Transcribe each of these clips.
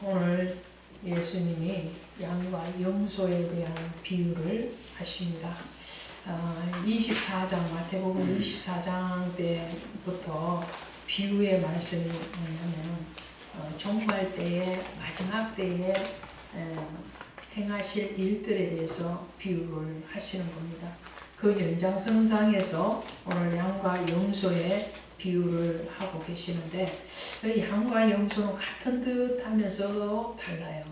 오늘 예수님이 양과 염소에 대한 비유를 하십니다. 24장, 마태복음 24장 때부터 비유의 말씀이 뭐냐면 종말 때에, 마지막 때에 행하실 일들에 대해서 비유를 하시는 겁니다. 그 연장선상에서 오늘 양과 염소의 비유를 하고 계시는데, 양과 염소는 같은 듯 하면서 달라요.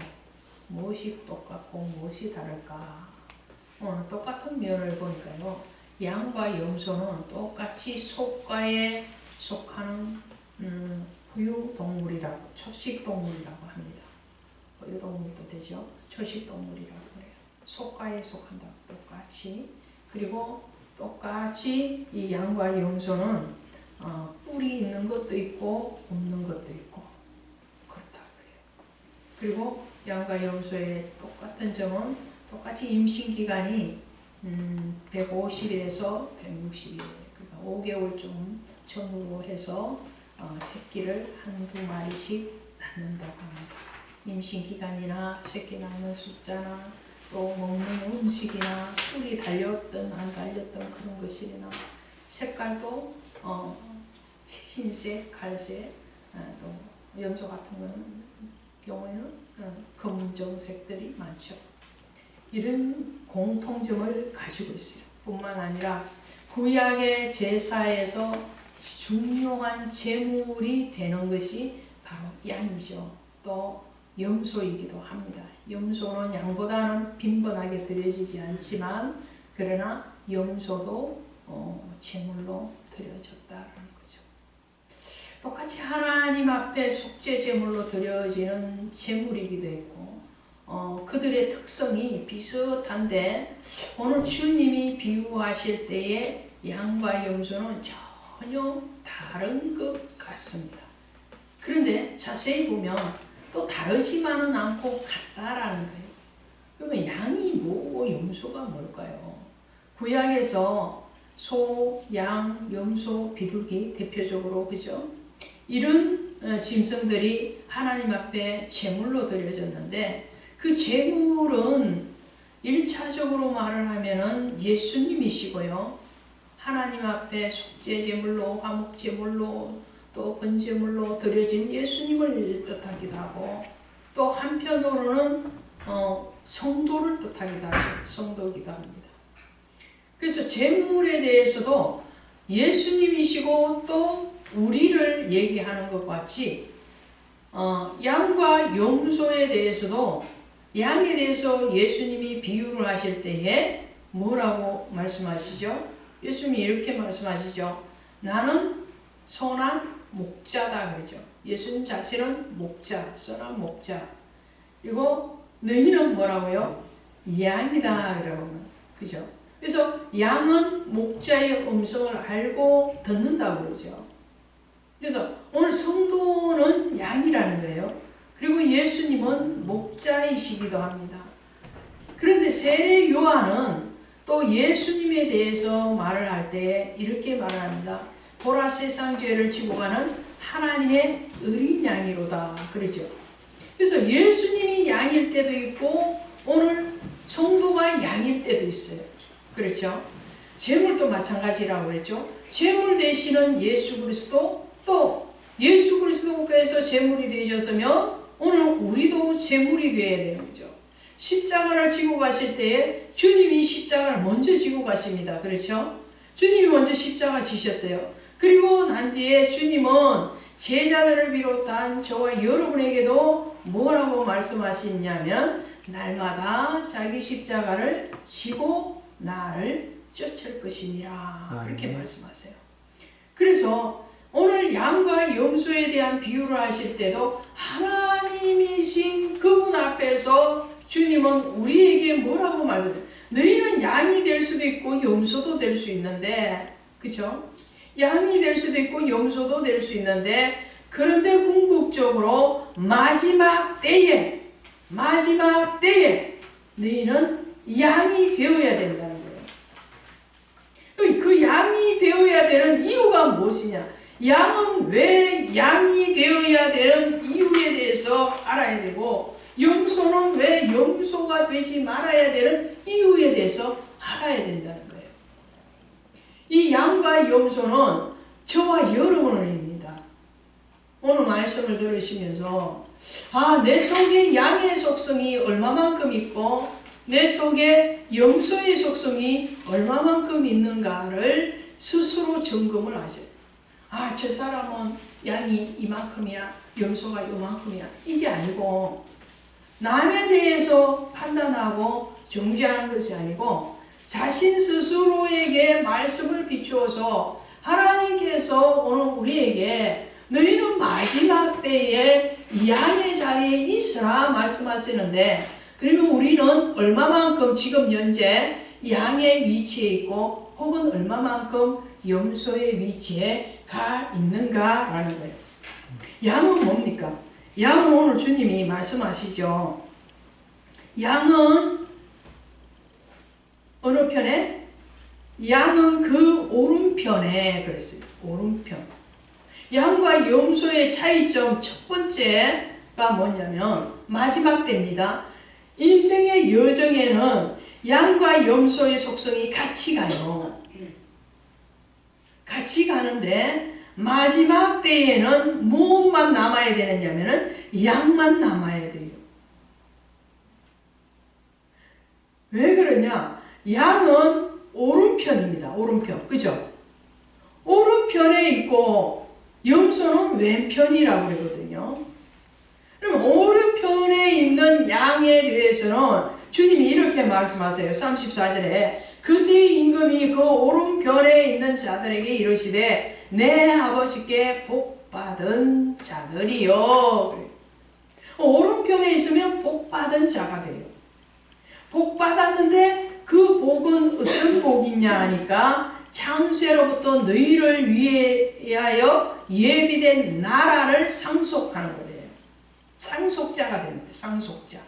무엇이 똑같고 무엇이 다를까? 오늘 똑같은 면을 보니까요, 양과 염소는 똑같이 속과에 속하는 포유동물이라고, 초식동물이라고 합니다. 포유동물도 되죠. 초식동물이라고 그래요. 속과에 속한다. 똑같이. 그리고 똑같이 이 양과 염소는 뿔이 있는 것도 있고 없는 것도 있고 그렇다 그래요. 그리고 양과 염소의 똑같은 점은 똑같이 임신기간이 150일에서 160일, 그러니까 5개월쯤 전후로 해서 새끼를 한두 마리씩 낳는다고 합니다. 임신기간이나 새끼 낳는 숫자나 또 먹는 음식이나 뿔이 달렸든 안 달렸든 그런 것이나 색깔도 흰색, 갈색, 또 염소 같은 경우에는 검정색들이 많죠. 이런 공통점을 가지고 있어요. 뿐만 아니라 구약의 제사에서 중요한 제물이 되는 것이 바로 양이죠. 또 염소이기도 합니다. 염소는 양보다는 빈번하게 드려지지 않지만, 그러나 염소도 제물로 드려졌다는 거죠. 똑같이 하나님 앞에 속죄 제물로 드려지는 제물이기도 했고, 그들의 특성이 비슷한데, 오늘 주님이 비유하실 때에 양과 염소는 전혀 다른 것 같습니다. 그런데 자세히 보면 또 다르지만은 않고 같다라는 거예요. 그러면 양이 뭐고 염소가 뭘까요? 구약에서 소, 양, 염소, 비둘기 대표적으로, 그죠? 이런 짐승들이 하나님 앞에 제물로 드려졌는데, 그 제물은 1차적으로 말을 하면은 예수님이시고요. 하나님 앞에 속죄 제물로, 화목 제물로, 또 번제물로 드려진 예수님을 뜻하기도 하고, 또 한편으로는 성도를 뜻하기도 하죠. 성도이기도 합니다. 그래서 제물에 대해서도 예수님이시고 또 우리를 얘기하는 것 같이 양과 염소에 대해서도, 양에 대해서 예수님이 비유를 하실 때에 뭐라고 말씀하시죠? 예수님이 이렇게 말씀하시죠. 나는 선한 목자다 그러죠. 예수님 자신은 목자, 선한 목자. 그리고 너희는 뭐라고요? 양이다 그러고, 그죠? 그래서 양은 목자의 음성을 알고 듣는다고 그러죠. 그래서 오늘 성도는 양이라는 거예요. 그리고 예수님은 목자이시기도 합니다. 그런데 세례 요한은 또 예수님에 대해서 말을 할 때 이렇게 말합니다. 보라, 세상 죄를 지고 가는 하나님의 어린 양이로다 그러죠. 그래서 예수님이 양일 때도 있고 오늘 성도가 양일 때도 있어요. 그렇죠? 제물도 마찬가지라고 그랬죠. 제물 되시는 예수 그리스도, 또 예수 그리스도께서 제물이 되셨으면 오늘 우리도 제물이 되어야 되는 거죠. 십자가를 지고 가실 때에 주님이 십자가를 먼저 지고 가십니다. 그렇죠? 주님이 먼저 십자가 지셨어요. 그리고 난 뒤에 주님은 제자들을 비롯한 저와 여러분에게도 뭐라고 말씀하시냐면, 날마다 자기 십자가를 지고 나를 쫓을 것이니라. 그렇게 말씀하세요. 그래서 오늘 양과 염소에 대한 비유를 하실 때도 하나님이신 그분 앞에서 주님은 우리에게 뭐라고 말씀해요? 너희는 양이 될 수도 있고 염소도 될 수 있는데, 그쵸? 양이 될 수도 있고 염소도 될 수 있는데, 그런데 궁극적으로 마지막 때에 너희는 양이 되어야 된다는 거예요. 그 양이 되어야 되는 이유가 무엇이냐? 양은 왜 양이 되어야 되는 이유에 대해서 대해서 알아야 되고, 염소는 왜 염소가 되지 말아야 되는 이유에 대해서 알아야 된다는 거예요. 이 양과 염소는 저와 여러분입니다. 오늘 말씀을 들으시면서 내 속에 양의 속성이 얼마만큼 있고 내 속에 염소의 속성이 얼마만큼 있는가를 스스로 점검을 하셔요. 저 사람은 양이 이만큼이야, 염소가 이만큼이야. 이게 아니고 남에 대해서 판단하고 정죄하는 것이 아니고 자신 스스로에게 말씀을 비추어서 하나님께서 오늘 우리에게 너희는 마지막 때에 양의 자리에 있으라 말씀하시는데, 그러면 우리는 얼마만큼 지금 현재 양의 위치에 있고 혹은 얼마만큼 염소의 위치에 가 있는가라는 거예요. 양은 뭡니까? 양은 오늘 주님이 말씀하시죠. 양은 어느 편에? 양은 그 오른편에 그랬어요. 오른편. 양과 염소의 차이점 첫 번째가 뭐냐면 마지막 때입니다. 인생의 여정에는 양과 염소의 속성이 같이 가요. 같이 가는데 마지막 때에는 무엇만 남아야 되느냐면은 양만 남아야 돼요. 왜 그러냐? 양은 오른편입니다. 오른편. 그죠? 오른편에 있고 염소는 왼편이라고 그러거든요. 그럼 오른편에 있는 양에 대해서는 주님이 이렇게 말씀하세요. 34절에 그때 임금이 그 오른편에 있는 자들에게 이르시되 내 아버지께 복받은 자들이요. 오른편에 있으면 복받은 자가 돼요. 복받았는데 그 복은 어떤 복이냐 하니까 창세로부터 너희를 위하여 예비된 나라를 상속하는 거예요. 상속자가 되는 거예요. 상속자.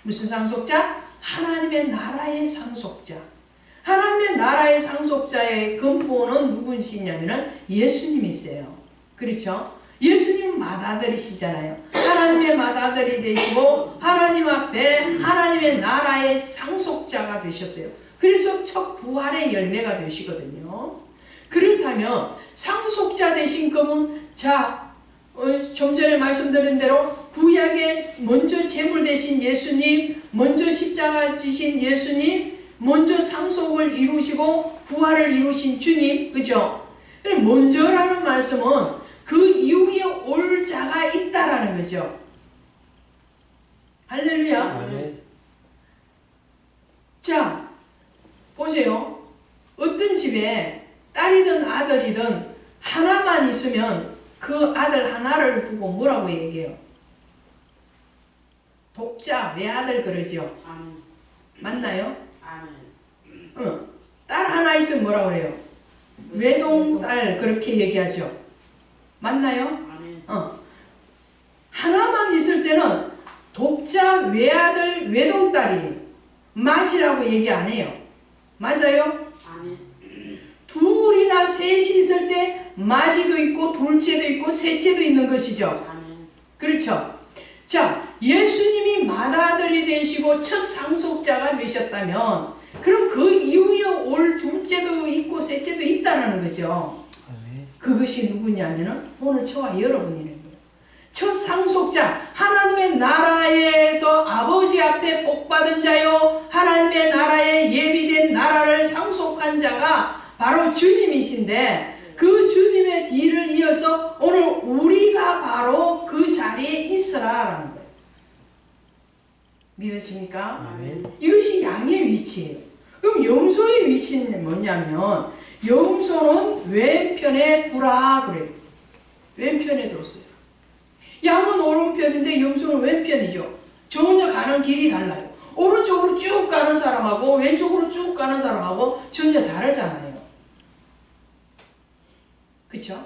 무슨 상속자? 하나님의 나라의 상속자. 하나님의 나라의 상속자의 근본은 누구시냐면은 예수님이세요. 그렇죠? 예수님 맏아들이시잖아요. 하나님의 맏아들이 되시고 하나님 앞에 하나님의 나라의 상속자가 되셨어요. 그래서 첫 부활의 열매가 되시거든요. 그렇다면 상속자 되신 그분, 좀 전에 말씀드린 대로 구약에 먼저 제물 되신 예수님, 먼저 십자가 지신 예수님, 먼저 상속을 이루시고 부활을 이루신 주님, 그죠? 먼저라는 말씀은 그 이후에 올 자가 있다라는 거죠. 할렐루야. 아멘. 자, 보세요. 어떤 집에 딸이든 아들이든 하나만 있으면 그 아들 하나를 두고 뭐라고 얘기해요? 독자, 외아들 그러죠. 맞나요? 딸 하나 있으면 뭐라고 그래요? 외동딸 그렇게 얘기하죠. 맞나요? 하나만 있을 때는 독자, 외아들, 외동딸이 맞이라고 얘기 안 해요. 맞아요? 둘이나 셋이 있을 때 맞이도 있고 둘째도 있고 셋째도 있는 것이죠. 그렇죠? 자, 예수님이 맏아들이 되시고 첫 상속자가 되셨다면 그럼 그 이후에 올 둘째도 있고 셋째도 있다는 거죠. 그것이 누구냐면은 오늘 저와 여러분이라는 거예요. 첫 상속자, 하나님의 나라에서 아버지 앞에 복받은 자요, 하나님의 나라에 예비된 나라를 상속한 자가 바로 주님이신데 그 주님의 뒤를 이어서 오늘 우리가 바로 그 자리에 있으라라는 거예요. 믿으십니까? 아멘. 이것이 양의 위치예요. 그럼 염소의 위치는 뭐냐면 염소는 왼편에 두라 그래요. 왼편에 뒀어요. 양은 오른편인데 염소는 왼편이죠. 전혀 가는 길이 달라요. 오른쪽으로 쭉 가는 사람하고 왼쪽으로 쭉 가는 사람하고 전혀 다르잖아요. 그쵸?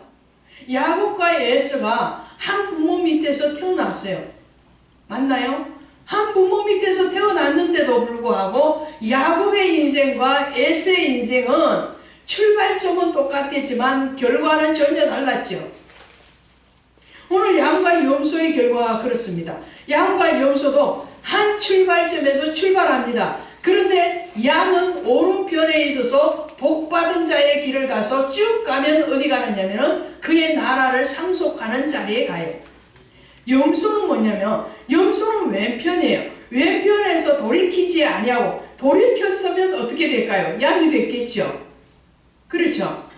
야곱과 에서가 한 부모 밑에서 태어났어요. 맞나요? 한 부모 밑에서 태어났는데도 불구하고 야곱의 인생과 에서의 인생은 출발점은 똑같았지만 결과는 전혀 달랐죠. 오늘 양과 염소의 결과가 그렇습니다. 양과 염소도 한 출발점에서 출발합니다. 그런데 양은 오른편에 있어서 복받은 자의 길을 가서 쭉 가면 어디 가느냐면은 그의 나라를 상속하는 자리에 가요. 염소는 뭐냐면 염소는 왼편이에요. 왼편에서 돌이키지 아니하고 돌이켰으면 어떻게 될까요? 양이 됐겠죠. 그렇죠.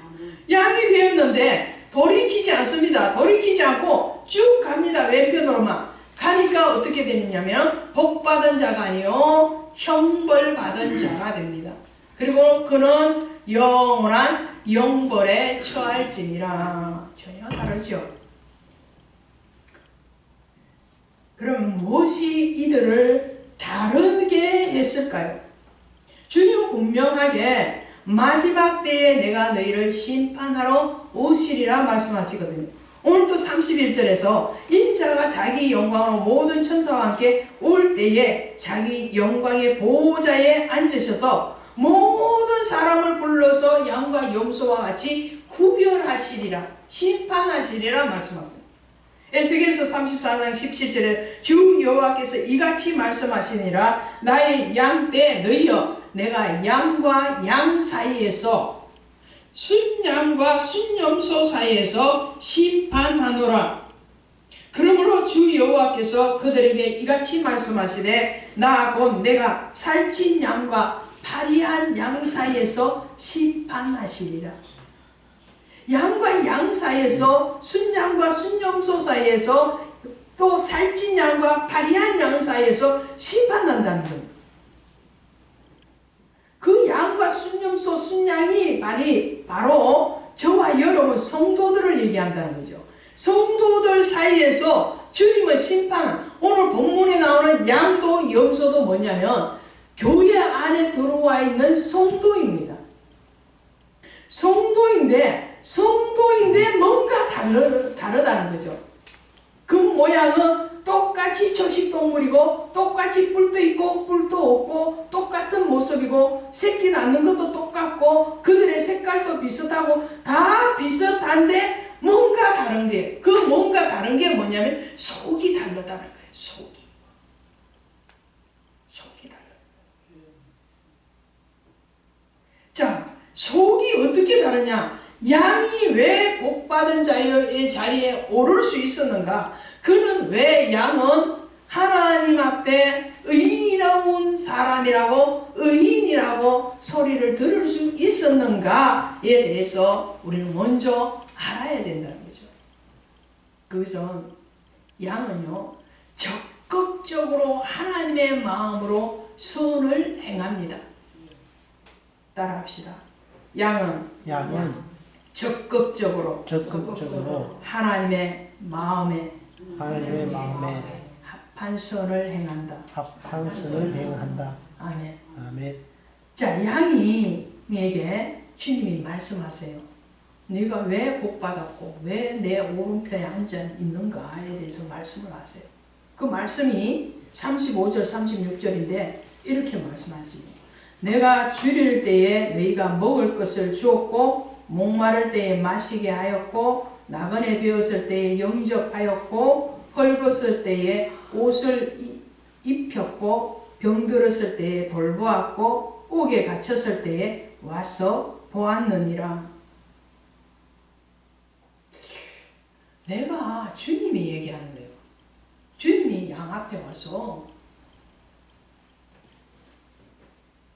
양이 되었는데 돌이키지 않습니다. 돌이키지 않고 쭉 갑니다. 왼편으로만 가니까 어떻게 되느냐면 복받은 자가 아니요 형벌받은 자가 됩니다. 그리고 그는 영원한 영벌에 처할지니라. 전혀 다르죠. 그럼 무엇이 이들을 다르게 했을까요? 주님은 분명하게 마지막 때에 내가 너희를 심판하러 오시리라 말씀하시거든요. 오늘 또 31절에서 인자가 자기 영광으로 모든 천사와 함께 올 때에 자기 영광의 보호자에 앉으셔서 모든 사람을 불러서 양과 염소와 같이 구별하시리라, 심판하시리라 말씀하세요. 에스겔서 34장 17절에 주 여호와께서 이같이 말씀하시니라. 나의 양 때 너희여 내가 양과 양 사이에서 순양과 순염소 사이에서 심판하노라. 그러므로 주 여호와께서 그들에게 이같이 말씀하시되 나 곧 내가 살찐 양과 파리한 양 사이에서 심판하시리라. 양과 양 사이에서 순양과 순염소 사이에서 또 살찐 양과 파리한 양 사이에서 심판한다는 겁니다. 그 양과 순염소 순양이 바로 저와 여러분 성도들을 얘기한다는 거죠. 성도들 사이에서 주님의 심판, 오늘 본문에 나오는 양도 염소도 뭐냐면 교회 안에 들어와 있는 성도입니다. 성도인데 뭔가 다르다는 거죠. 그 모양은 똑같이 초식동물이고 똑같이 뿔도 있고 뿔도 없고 똑같은 모습이고 새끼 낳는 것도 똑같고 그들의 색깔도 비슷하고 다 비슷한데 뭔가 다른 게, 그 뭔가 다른 게 뭐냐면 속이 다르다는 거예요. 속이 달라요. 자, 속이 어떻게 다르냐? 양이 왜 복받은 자의 자리에 오를 수 있었는가? 그는 왜 양은 하나님 앞에 의로운 사람이라고 의인이라고 소리를 들을 수 있었는가에 대해서 우리는 먼저 알아야 된다는 거죠. 그것은 양은요 적극적으로 하나님의 마음으로 선을 행합니다. 따라합시다. 양은 적극적으로 하나님의 마음에 합한 선을 행한다. 아멘. 자, 양이에게 주님이 말씀하세요. 네가 왜 복받았고 왜 내 오른편에 앉아 있는가에 대해서 말씀을 하세요. 그 말씀이 35절 36절인데 이렇게 말씀하십니다. 내가 줄일 때에 너희가 먹을 것을 주었고 목마를 때에 마시게 하였고 나그네 되었을 때에 영접하였고 헐벗을 때에 옷을 입혔고 병들었을 때에 돌보았고 옥에 갇혔을 때에 와서 보았느니라. 내가 주님이 얘기하는 거예요. 주님이 양 앞에 와서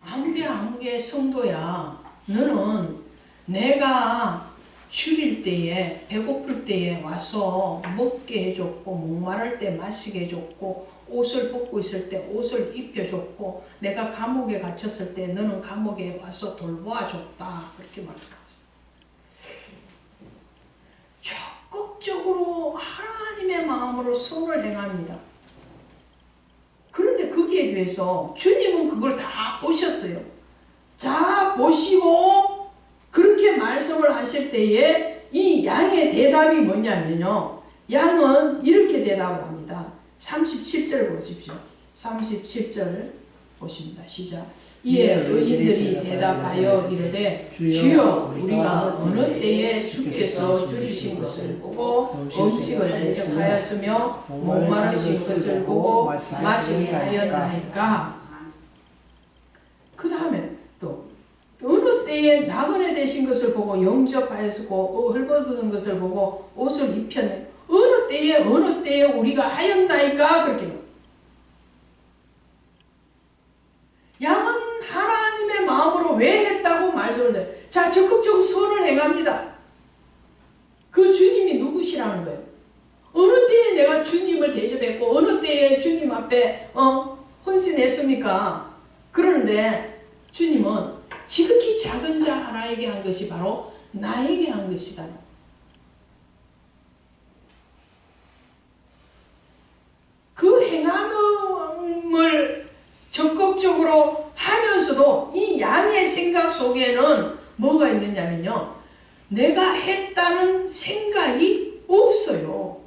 아무개 성도야, 너는 내가 줄일 때에 배고플 때에 와서 먹게 해줬고 목마를 때 마시게 해줬고 옷을 벗고 있을 때 옷을 입혀줬고 내가 감옥에 갇혔을 때 너는 감옥에 와서 돌보아줬다. 그렇게 말씀하세요. 적극적으로 하나님의 마음으로 선을 행합니다. 그런데 거기에 대해서 주님은 그걸 다 보셨어요. 자, 보시고 그렇게 말씀을 하실 때에 이 양의 대답이 뭐냐면요. 양은 이렇게 대답을 합니다. 37절 보십시오. 37절 보십니다. 시작. 이에 의인들이 대답하여 이르되 주여 우리가 어느 때에 주께서 줄이신 것을 보고 음식을 대접하였으며 목마르신 것을 보고 마시게 하였나이까. 그 다음에 또 어느 때에 나그네 되신 것을 보고 영접하였고 헐벗은 것을 보고 옷을 입혔네. 어느 때에 우리가 하였나이까. 그렇게 양은 하나님의 마음으로 왜 했다고 말씀을 해요. 자, 적극적으로 선을 행합니다. 그 주님이 누구시라는 거예요. 어느 때에 내가 주님을 대접했고 어느 때에 주님 앞에 헌신했습니까? 그러는데 주님은 지극히 작은 자 하나에게 한 것이 바로 나에게 한 것이다. 그 행함을 적극적으로 하면서도 이 양의 생각 속에는 뭐가 있느냐면요. 내가 했다는 생각이 없어요.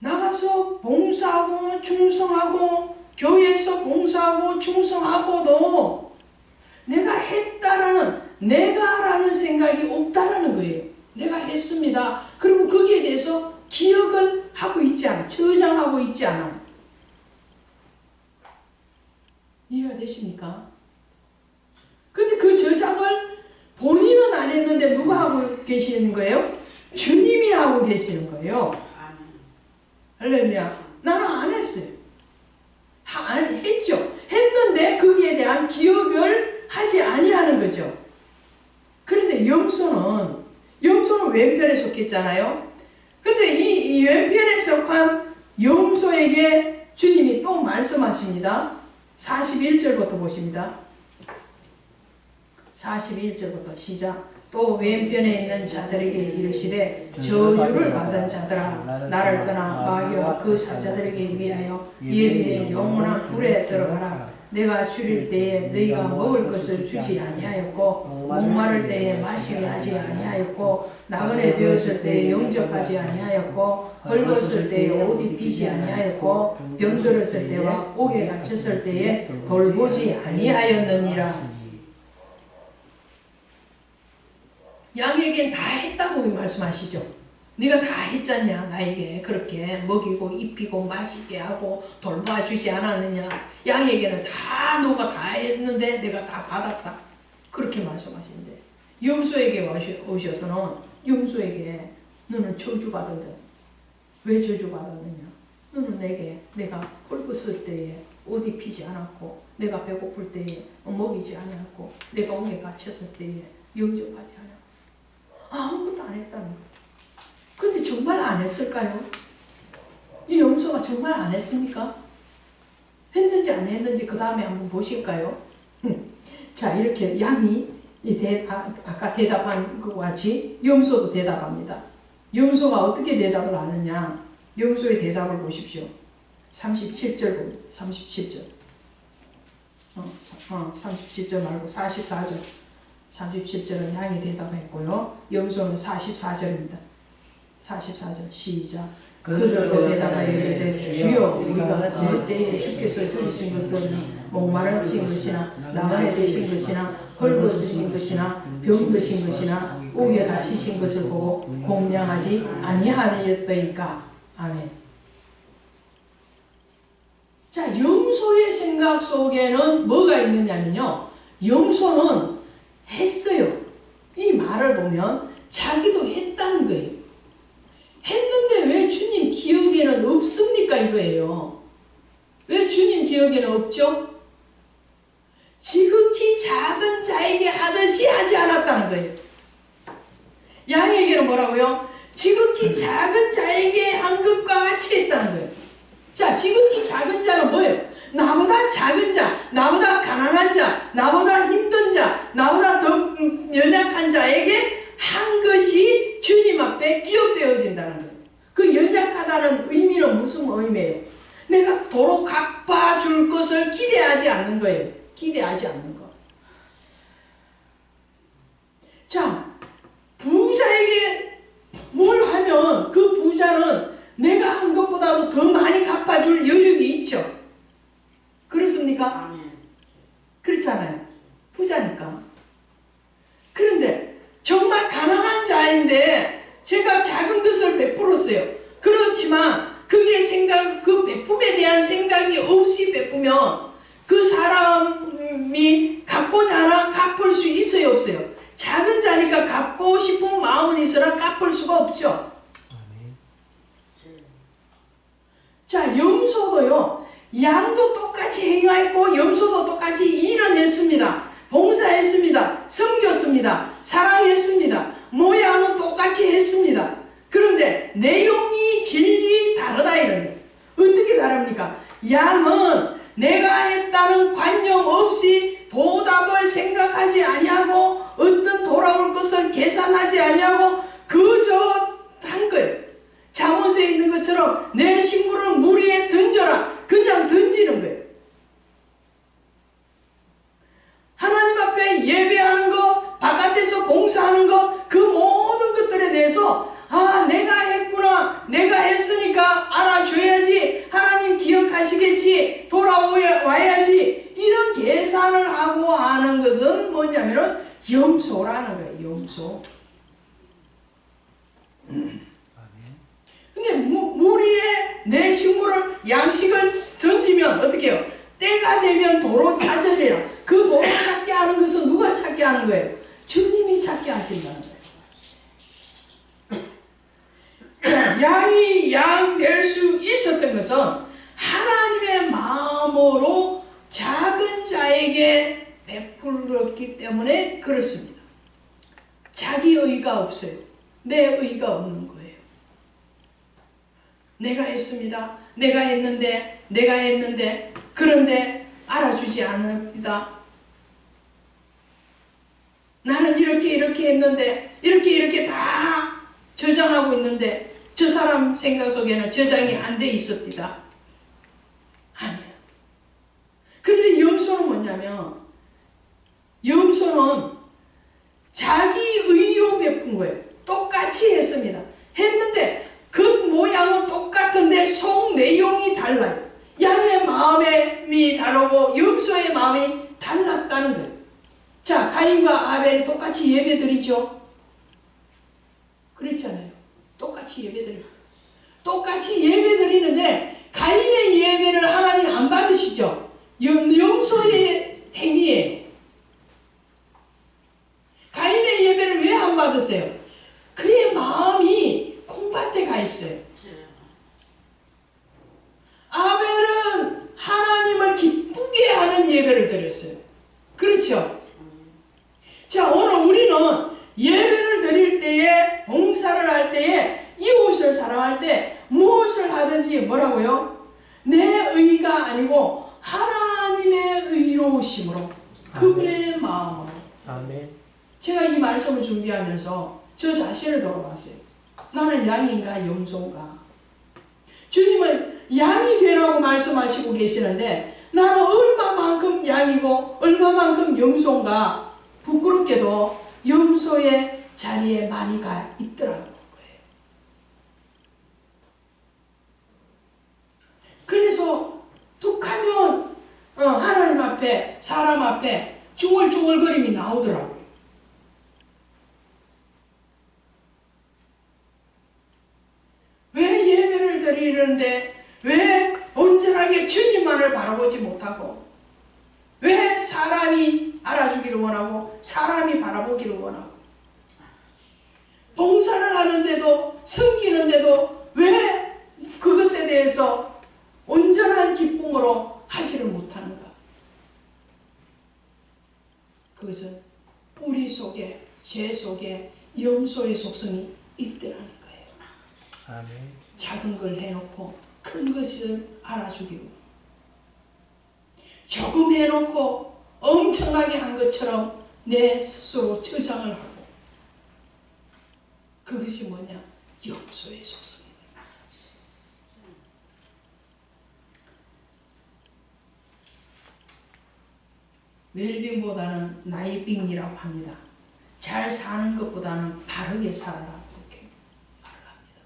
나가서 봉사하고 충성하고 교회에서 봉사하고 충성하고도 내가 했다라는 내가라는 생각이 없다라는 거예요. 내가 했습니다. 그리고 거기에 대해서 기억을 하고 있지 않아. 저장하고 있지 않아. 이해가 되십니까? 근데 그 저장을 본인은 안 했는데 누가 하고 계시는 거예요? 주님이 하고 계시는 거예요. 할렐루야. 나는 안 했어요. 했죠. 했는데 거기에 대한 기억을 하지 아니하는 거죠. 그런데 염소는 왼편에 속했잖아요. 근데 이 왼편에 속한 염소에게 주님이 또 말씀하십니다. 41절부터 보십니다. 41절부터 시작. 또 왼편에 있는 자들에게 이르시되 저주를 받은 자들아 나를 떠나 마귀와 그 사자들에게 위하여 예비의 영원한 불에 들어가라. 내가 줄일 때에 너희가 먹을 것을 주지 아니하였고 목마를 때에 마시게 하지 아니하였고 나그네 되었을 때에 영접하지 아니하였고 헐벗을 때에 옷 입히지 아니하였고 병들었을 때와 옥에 갇혔을 때에 돌보지 아니하였느니라. 양에겐 다 했다고 말씀하시죠. 네가 다 했잖냐. 나에게 그렇게 먹이고 입히고 마시게 하고 돌봐주지 않았느냐. 양에게는 다 너가 다 했는데 내가 다 받았다. 그렇게 말씀하시는데 염소에게 오셔서는 염소에게 너는 저주받은 자. 왜 저주받았느냐. 너는 내가 헐벗을 때에 옷 입히지 않았고 내가 배고플 때에 먹이지 않았고 내가 옥에 갇혔을 때에 영접하지 않았고 아무것도 안 했다는 거예요. 근데 정말 안 했을까요? 이 염소가 정말 안 했습니까? 했는지 안 했는지 그 다음에 한번 보실까요? 자, 이렇게 양이 아까 대답한 것과 같이 염소도 대답합니다. 염소가 어떻게 대답을 하느냐? 염소의 대답을 보십시오. 37절 봅니다. 37절. 37절 말고 44절. 37절은 양이 대답했고요. 염소는 44절입니다. 44절 시작. 그들도 대답하여 이르되 주여 우리가 어느 때에 주께서 주신 것은 목마르신 것이나 나그네 되신 것이나 헐벗으신 것이나 병드신 것이나 옥에 갇히신 것을 보고 공양하지 아니하였더이까. 아멘. 자, 염소의 생각 속에는 뭐가 있느냐면요. 염소는 했어요. 이 말을 보면 자기도 했다는 거예요. 했는데 왜 주님 기억에는 없습니까? 이거예요. 왜 주님 기억에는 없죠? 지극히 작은 자에게 하듯이 하지 않았다는 거예요. 양에게는 뭐라고요? 지극히 작은 자에게 한 것과 같이 했다는 거예요. 자, 지극히 작은 자는 뭐예요? 나보다 작은 자, 나보다 가난한 자, 나보다 힘든 자, 나보다 더 연약한 자에게 한 것이 주님 앞에 기억되어진다는 거예요. 그 연약하다는 의미는 무슨 의미예요? 내가 도로 갚아줄 것을 기대하지 않는 거예요. 기대하지 않는 거. 자, 부자에게 뭘 하면 그 부자는 내가 한 것보다 계산을 갚을 수가 없죠. 자, 염소도요, 양도 똑같이 행하였고 염소도 똑같이 일은 했습니다. 봉사했습니다. 섬겼습니다. 사랑했습니다. 모양은 똑같이 했습니다. 그런데 내용이 진리 다르다 이런 거예요. 어떻게 다릅니까? 양은 내가 했다는 관념 없이 보답을 생각하지 아니하고 어떤 돌아올 것을 계산하지 아니하고 그저 한 거예요. 잠언서에 있는 것처럼 내 식물을 물 위에 던져라. 그냥 던지는 거예요. 하나님 앞에 예배하는 것, 바깥에서 봉사하는 것, 그 모든 것들에 대해서 내가 했구나, 내가 했으니까 알아줘야지, 하나님 기억하시겠지, 돌아와야지, 이런 계산을 하고 하는 것은 뭐냐면은 염소라는 거예요. 염소. 근데 물 위에 내 식물을, 양식을 던지면 어떻게 해요? 때가 되면 도로 찾으리라. 그 도로 찾게 하는 것은 누가 찾게 하는 거예요? 주님이 찾게 하신다는 거예요. 양이 양 될 수 있었던 것은 하나님의 마음으로 작은 자에게 베풀었기 때문에 그렇습니다. 자기 의가 없어요. 내 의가 없는 거예요. 내가 했습니다. 내가 했는데 그런데 알아주지 않습니다. 나는 이렇게 했는데 이렇게 다 저장하고 있는데 저 사람 생각 속에는 저장이 안 돼 있었습니다. 아니에요. 그런데 염소는 뭐냐면 염소는 자기 의로 베푼 거예요. 똑같이 했습니다. 했는데 그 모양은 똑같은데 속 내용이 달라요. 양의 마음이 다르고 염소의 마음이 달랐다는 거예요. 자, 가인과 아벨이 똑같이 예배드리죠. 그랬잖아요. 똑같이 예배드리고. 똑같이 예배드리는데 가인의 예배를 하나님 안 받으시죠. 염소의 행위예요. 가인의 예배를 왜 안 받으세요? 그의 마음이 콩밭에 가 있어요. 아벨은 하나님을 기쁘게 하는 예배를 드렸어요. 그렇죠? 자, 오늘 우리는 예배를 드릴 때에, 봉사를 할 때에, 이웃을 사랑할 때 무엇을 하든지 뭐라고요? 내 의가 아니고 하나님의 의로우심으로, 그분의 마음으로. 아멘. 제가 이 말씀을 준비하면서 저 자신을 돌아봤어요. 나는 양인가 염소인가? 주님은 양이 되라고 말씀하시고 계시는데 나는 얼마만큼 양이고 얼마만큼 염소인가? 부끄럽게도 염소의 자리에 많이 가 있더라고요. 그래서 툭하면 하나님 앞에, 사람 앞에 중얼중얼거림이 나오더라고요. 왜 예배를 드리는데 왜 온전하게 주님만을 바라보지 못하고, 왜 사람이 알아주기를 원하고 사람이 바라보기를 원하고, 봉사를 하는데도 섬기는데도 왜 그것에 대해서 온전한 기쁨으로 하지를 못하는가? 그것은 우리 속에, 죄 속에 염소의 속성이 있더라는 거예요. 아멘. 작은 걸 해놓고 큰 것을 알아주기로, 조금 해놓고 엄청나게 한 것처럼 내 스스로 저장을 하고, 그것이 뭐냐? 염소의 속성입니다. 웰빙보다는 나이빙이라고 합니다. 잘 사는 것보다는 바르게 살아라, 그렇게 말을 합니다.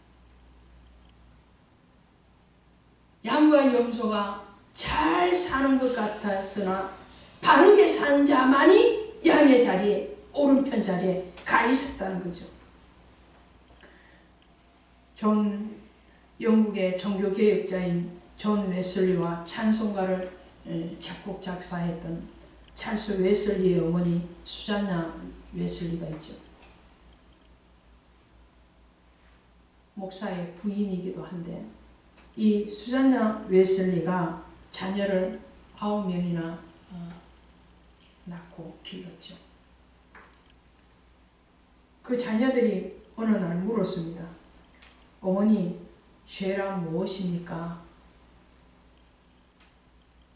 양과 염소가 잘 사는 것 같았으나 바르게 산 자만이 양의 자리에, 오른편 자리에 가 있었다는 거죠. 영국의 종교개혁자인 존 웨슬리와 찬송가를 작곡 작사했던 찰스 웨슬리의 어머니 수잔나 웨슬리가 있죠. 목사의 부인이기도 한데 이 수잔나 웨슬리가 자녀를 9명이나 낳고 길렀죠. 그 자녀들이 어느 날 물었습니다. 어머니, 죄란 무엇입니까?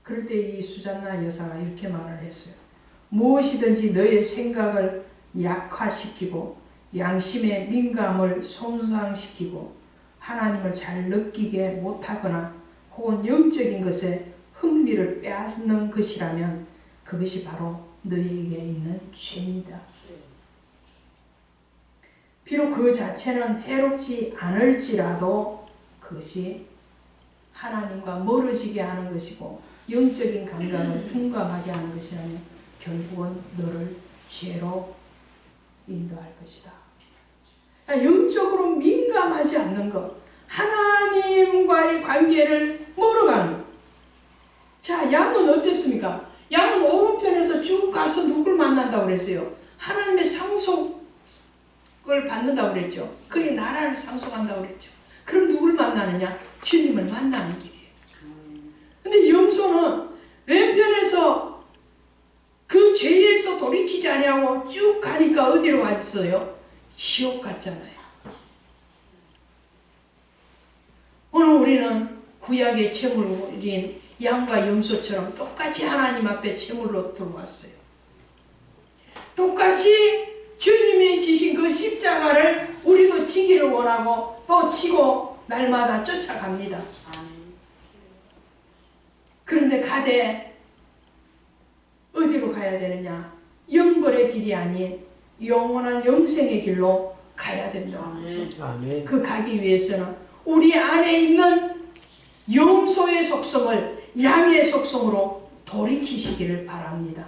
그럴 때 이 수잔나 여사가 이렇게 말을 했어요. 무엇이든지 너의 생각을 약화시키고 양심의 민감을 손상시키고 하나님을 잘 느끼게 못하거나 혹은 영적인 것에 흥미를 빼앗는 것이라면 그것이 바로 너에게 있는 죄입니다. 비록 그 자체는 해롭지 않을지라도 그것이 하나님과 멀어지게 하는 것이고 영적인 감각을 둔감하게 하는 것이라면 결국은 너를 죄로 인도할 것이다. 영적으로 민감하지 않는 것, 하나님과의 관계를 멀어가는 것. 자, 양은 어땠습니까? 양은 오른편에서 쭉 가서 누굴 만난다고 그랬어요? 하나님의 상속을 받는다고 그랬죠. 그의 나라를 상속한다고 그랬죠. 그럼 누굴 만나느냐? 주님을 만나는 길이에요. 근데 염소는 왼편에서 그 죄에서 돌이키지 않냐고 쭉 가니까 어디로 갔어요? 지옥 갔잖아요. 오늘 우리는 구약의 제물인 양과 염소처럼 똑같이 하나님 앞에 제물로 들어왔어요. 똑같이 주님이 지신 그 십자가를 우리도 지기를 원하고 또 지고 날마다 쫓아갑니다. 그런데 가되 어디로 가야 되느냐? 영벌의 길이 아닌 영원한 영생의 길로 가야 된다. 아멘. 그 가기 위해서는 우리 안에 있는 염소의 속성을 양의 속성으로 돌이키시기를 바랍니다.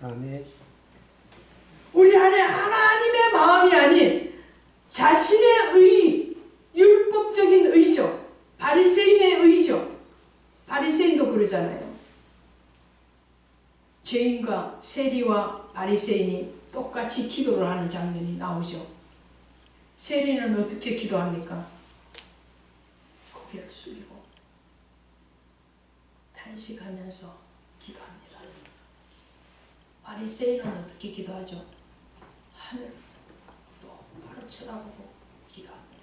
아멘. 우리 안에 하나님의 마음이 아닌 자신의 의, 율법적인 의죠. 바리새인의 의죠. 바리새인도 그러잖아요. 죄인과 세리와 바리새인이 똑같이 기도를 하는 장면이 나오죠. 세리는 어떻게 기도합니까? 고개를 숙이고 탄식하면서 기도합니다. 바리새인은 어떻게 기도하죠? 하늘을 똑바로 쳐다보고 기도합니다.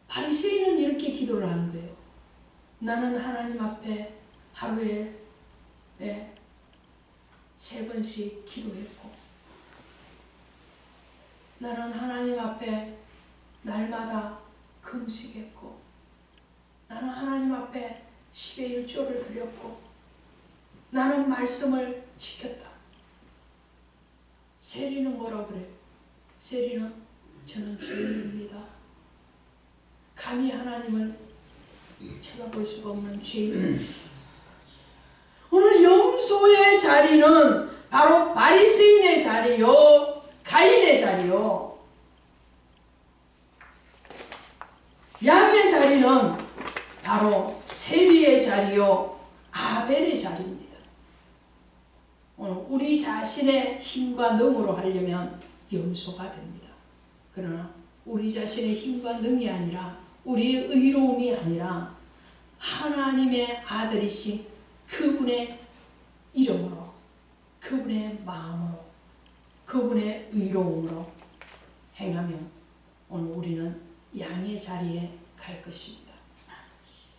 바리새인은 이렇게 기도를 하는 거예요. 나는 하나님 앞에 하루에 3번씩 기도했고 나는 하나님 앞에 날마다 금식했고 나는 하나님 앞에 10의 1조를 드렸고 나는 말씀을 지켰다. 세리는 뭐라고 그래요? 세리는 저는 죄인입니다. 감히 하나님을 쳐다볼 수가 없는 죄인. 오늘 염소의 자리는 바로 바리새인의 자리요, 가인의 자리요. 양의 자리는 바로 세리의 자리요, 아벨의 자리입니다. 오늘 우리 자신의 힘과 능으로 하려면 염소가 됩니다. 그러나 우리 자신의 힘과 능이 아니라 우리의 의로움이 아니라 하나님의 아들이신 그분의 이름으로, 그분의 마음으로, 그분의 의로움으로 행하면 오늘 우리는 양의 자리에 갈 것입니다.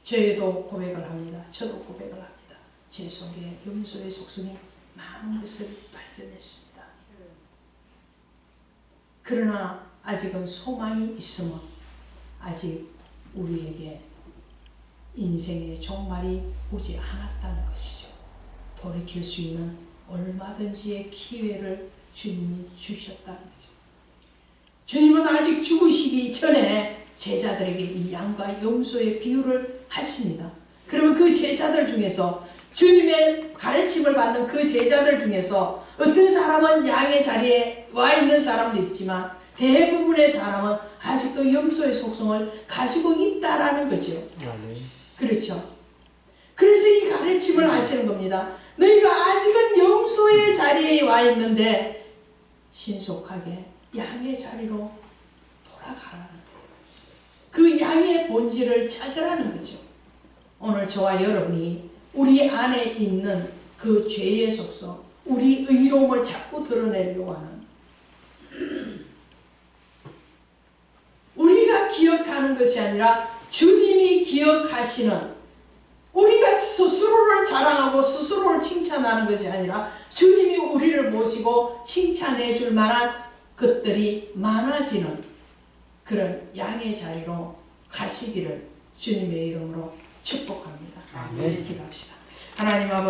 저희도 고백을 합니다. 저도 고백을 합니다. 제 속에 염소의 속성이 많은 것을 발견했습니다. 그러나 아직은 소망이 있으면 아직 우리에게 인생의 종말이 오지 않았다는 것이죠. 돌이킬 수 있는 얼마든지의 기회를 주님이 주셨다는 거죠. 주님은 아직 죽으시기 전에 제자들에게 이 양과 염소의 비유를 하십니다. 그러면 그 제자들 중에서 주님의 가르침을 받는 그 제자들 중에서 어떤 사람은 양의 자리에 와 있는 사람도 있지만 대부분의 사람은 아직도 염소의 속성을 가지고 있다라는 거죠. 네. 그렇죠. 그래서 이 가르침을 하시는 겁니다. 너희가 아직은 염소의 자리에 와 있는데 신속하게 양의 자리로 돌아가라는 거예요. 그 양의 본질을 찾으라는 거죠. 오늘 저와 여러분이 우리 안에 있는 그 죄의 속성, 우리 의로움을 자꾸 드러내려고 하는, 우리가 기억하는 것이 아니라 주님이 기억하시는, 우리가 스스로를 자랑하고 스스로를 칭찬하는 것이 아니라 주님이 우리를 모시고 칭찬해 줄 만한 것들이 많아지는 그런 양의 자리로 가시기를 주님의 이름으로 축복합니다. 아멘. 기도합시다. 하나님 아버지,